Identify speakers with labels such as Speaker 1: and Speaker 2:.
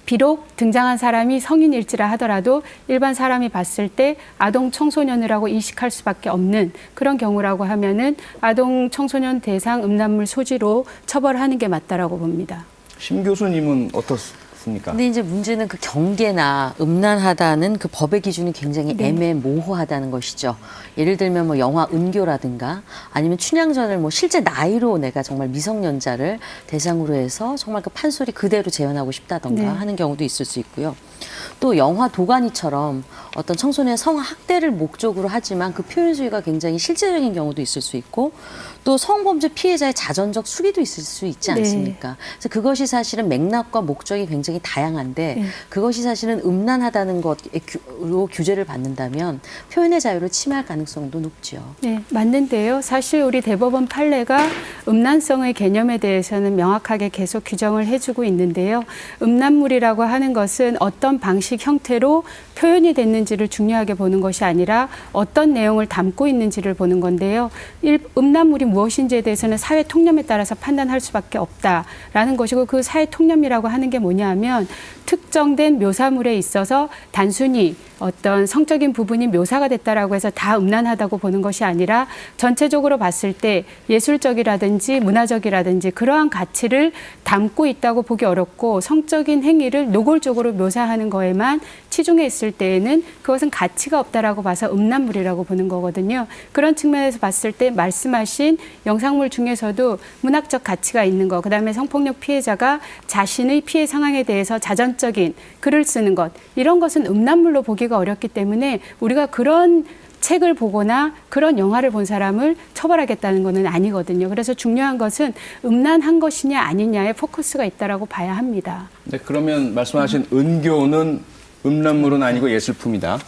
Speaker 1: 비록 등장한 사람이 성인일지라 하더라도 일반 사람이 봤을 때 아동 청소년이라고 인식할 수밖에 없는 그런 경우라고 하면은 아동 청소년 대상 음란물 소지로 처벌하는 게 맞다라고 봅니다.
Speaker 2: 심 교수님은 어떻습니까?
Speaker 3: 근데 이제 문제는 그 경계나 음란하다는 그 법의 기준이 굉장히 애매모호하다는 것이죠. 예를 들면 뭐 영화 은교라든가 아니면 춘향전을 뭐 실제 나이로 내가 정말 미성년자를 대상으로 해서 정말 그 판소리 그대로 재현하고 싶다던가 하는 경우도 있을 수 있고요. 또 영화 도가니처럼 어떤 청소년의 성학대를 목적으로 하지만 그 표현 수위가 굉장히 실제적인 경우도 있을 수 있고 또 성범죄 피해자의 자전적 수리도 있을 수 있지 않습니까? 그래서 그것이 사실은 맥락과 목적이 굉장히 다양한데 그것이 사실은 음란하다는 것으로 규제를 받는다면 표현의 자유를 침해할 가능성도 높죠.
Speaker 1: 네, 맞는데요. 사실 우리 대법원 판례가 음란성의 개념에 대해서는 명확하게 계속 규정을 해주고 있는데요. 음란물이라고 하는 것은 어떤 방식, 형태로 표현이 됐는지를 중요하게 보는 것이 아니라 어떤 내용을 담고 있는지를 보는 건데요. 음란물이 무엇인지에 대해서는 사회 통념에 따라서 판단할 수밖에 없다라는 것이고 그 사회 통념이라고 하는 게 뭐냐면 특정된 묘사물에 있어서 단순히 어떤 성적인 부분이 묘사가 됐다라고 해서 다 음란하다고 보는 것이 아니라 전체적으로 봤을 때 예술적이라든지 문화적이라든지 그러한 가치를 담고 있다고 보기 어렵고 성적인 행위를 노골적으로 묘사하는 거에만 치중해 있을 때에는 그것은 가치가 없다라고 봐서 음란물이라고 보는 거거든요. 그런 측면에서 봤을 때 말씀하신 영상물 중에서도 문학적 가치가 있는 거, 그다음에 성폭력 피해자가 자신의 피해 상황에 대해서 자전적인 글을 쓰는 것, 이런 것은 음란물로 보기가 어렵기 때문에 우리가 그런 책을 보거나 그런 영화를 본 사람을 처벌하겠다는 것은 아니거든요. 그래서 중요한 것은 음란한 것이냐 아니냐에 포커스가 있다라고 봐야 합니다.
Speaker 2: 네, 그러면 말씀하신 은교는 음란물은 아니고 예술품이다.